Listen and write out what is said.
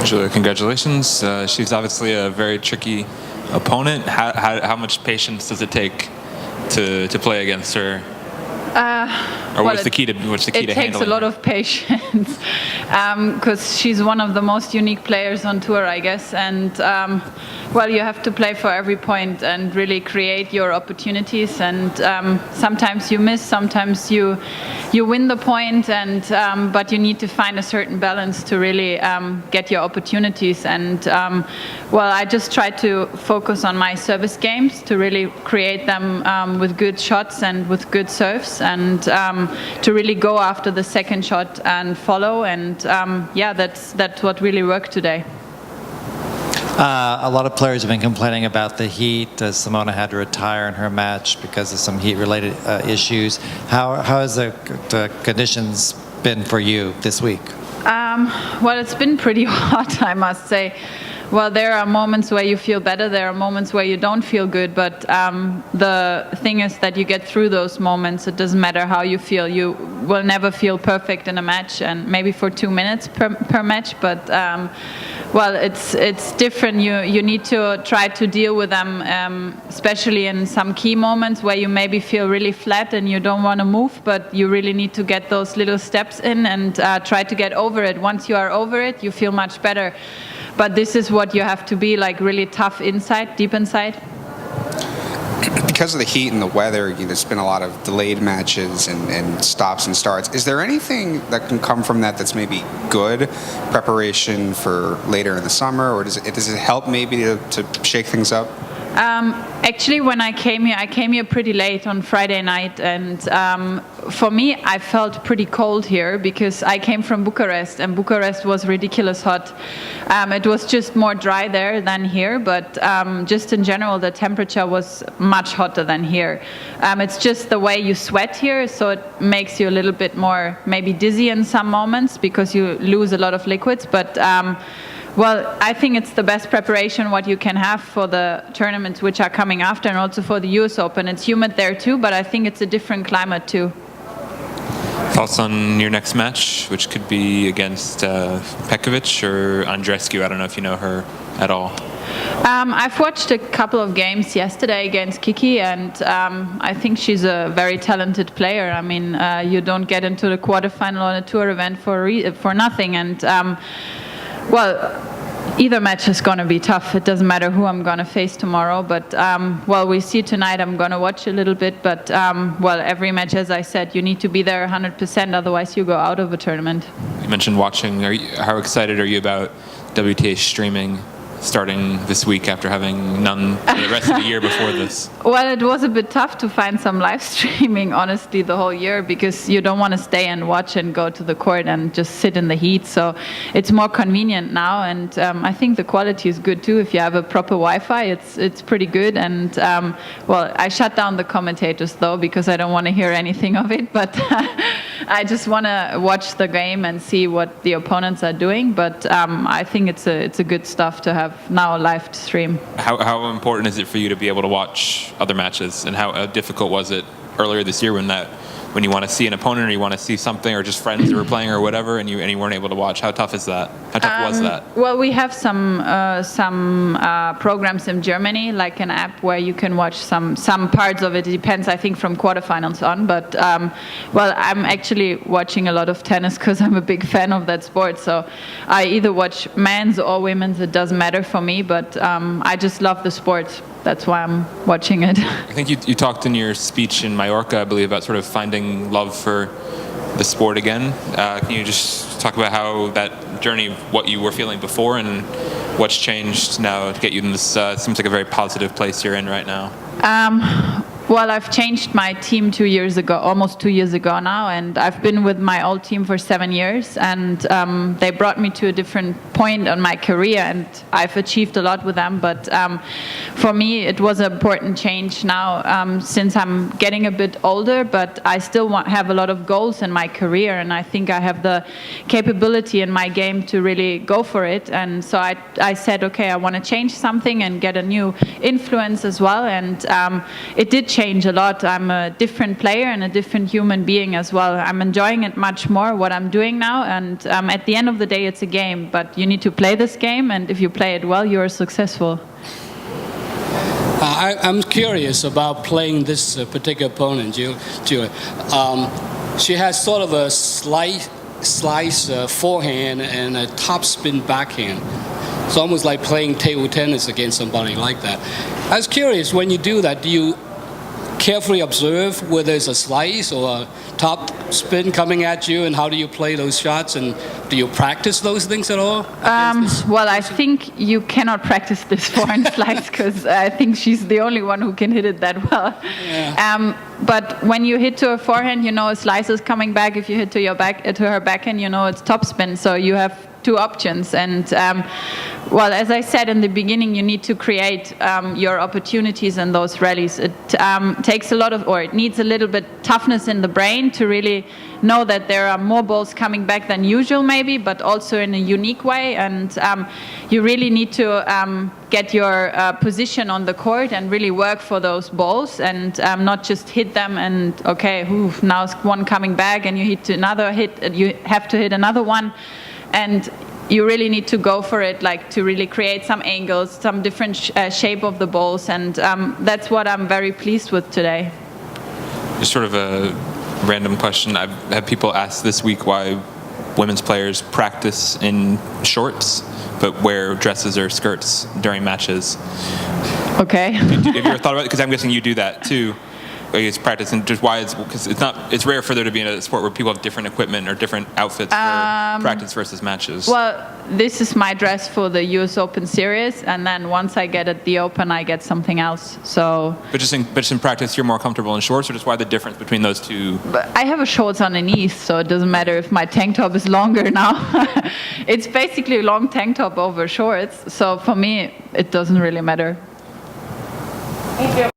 Julia, congratulations. She's obviously a very tricky opponent. How much patience does it take to play against her? What's the key to handling? It takes a lot of patience because she's one of the most unique players on tour, I guess. And you have to play for every point and really create your opportunities. And sometimes you miss, sometimes you win the point, and but you need to find a certain balance to really get your opportunities. And I just try to focus on my service games to really create them with good shots and with good serves, and to really go after the second shot and follow. And that's what really worked today. A lot of players have been complaining about the heat. Simona had to retire in her match because of some heat-related issues. How has the conditions been for you this week? It's been pretty hot, I must say. Well, there are moments where you feel better, there are moments where you don't feel good, but the thing is that you get through those moments. It doesn't matter how you feel. You will never feel perfect in a match, and maybe for 2 minutes per match, but it's different. You need to try to deal with them, especially in some key moments where you maybe feel really flat and you don't want to move, but you really need to get those little steps in and try to get over it. Once you are over it, you feel much better. But this is what you have to be, like, really tough inside, deep inside. Because of the heat and the weather, there's been a lot of delayed matches and stops and starts. Is there anything that can come from that that's maybe good preparation for later in the summer, or does it help maybe to shake things up? Actually, when I came here pretty late on Friday night, and for me, I felt pretty cold here because I came from Bucharest, and Bucharest was ridiculous hot. It was just more dry there than here, but just in general, the temperature was much hotter than here. It's just the way you sweat here, so it makes you a little bit more maybe dizzy in some moments because you lose a lot of liquids, but I think it's the best preparation what you can have for the tournaments which are coming after, and also for the US Open. It's humid there too, but I think it's a different climate too. Thoughts on your next match, which could be against Pekovic or Andreescu? I don't know if you know her at all. I've watched a couple of games yesterday against Kiki, and I think she's a very talented player. I mean, you don't get into the quarterfinal on a tour event for nothing, and either match is going to be tough. It doesn't matter who I'm going to face tomorrow, but we see tonight. I'm going to watch a little bit, but every match, as I said, you need to be there 100%, otherwise you go out of a tournament. You mentioned watching. How excited are you about WTA streaming starting this week after having none the rest of the year before this? Well, it was a bit tough to find some live streaming, honestly, the whole year, because you don't want to stay and watch and go to the court and just sit in the heat. So it's more convenient now, and I think the quality is good too. If you have a proper Wi-Fi, it's pretty good. And I shut down the commentators though, because I don't want to hear anything of it. But I just want to watch the game and see what the opponents are doing. But I think it's a good stuff to have now live stream. How important is it for you to be able to watch other matches, and how difficult was it earlier this year when you want to see an opponent or you want to see something, or just friends who were playing or whatever, and you weren't able to watch? How tough is that? How tough was that? Well, we have some programs in Germany, like an app where you can watch some parts of it. It depends, I think, from quarterfinals on. But I'm actually watching a lot of tennis because I'm a big fan of that sport. So I either watch men's or women's. It doesn't matter for me. But I just love the sport. That's why I'm watching it. I think you talked in your speech in Mallorca, I believe, about sort of finding love for the sport again. Can you just talk about how that journey, what you were feeling before and what's changed now to get you in this, seems like a very positive place you're in right now? Well, I've changed my team 2 years ago, almost 2 years ago now, and I've been with my old team for 7 years, and they brought me to a different point on my career, and I've achieved a lot with them. But for me, it was an important change now, since I'm getting a bit older, but I still have a lot of goals in my career, and I think I have the capability in my game to really go for it. And so I said, okay, I want to change something and get a new influence as well, and it did change changed a lot. I'm a different player and a different human being as well. I'm enjoying it much more, what I'm doing now, and at the end of the day, it's a game, but you need to play this game, and if you play it well, you're successful. I'm curious about playing this particular opponent, Julie. She has sort of a slice forehand and a topspin backhand. It's almost like playing table tennis against somebody like that. I was curious, when you do that, do you carefully observe whether there's a slice or a top spin coming at you, and how do you play those shots, and do you practice those things at all? Well, I think you cannot practice this forehand slice because I think she's the only one who can hit it that well. Yeah. But when you hit to a forehand, you know a slice is coming back. If you hit to her backhand, you know it's topspin. So you have two options, and well, as I said in the beginning, you need to create your opportunities in those rallies. It takes a lot of, or it needs a little bit toughness in the brain to really know that there are more balls coming back than usual, maybe, but also in a unique way. And you really need to get your position on the court and really work for those balls, and not just hit them and okay, now one coming back, and you hit another hit, you have to hit another one. And you really need to go for it, like to really create some angles, some different shape of the balls, and that's what I'm very pleased with today. Just sort of a random question. I've had people ask this week why women's players practice in shorts but wear dresses or skirts during matches. Okay. Have you ever thought about it? Because I'm guessing you do that too. It's practice, and just why because it's rare for there to be in a sport where people have different equipment or different outfits for practice versus matches. Well, this is my dress for the US Open series, and then once I get at the Open, I get something else. So. But just in practice, you're more comfortable in shorts, or just why the difference between those two? But I have a shorts underneath, so it doesn't matter if my tank top is longer now. It's basically a long tank top over shorts, so for me, it doesn't really matter. Thank you.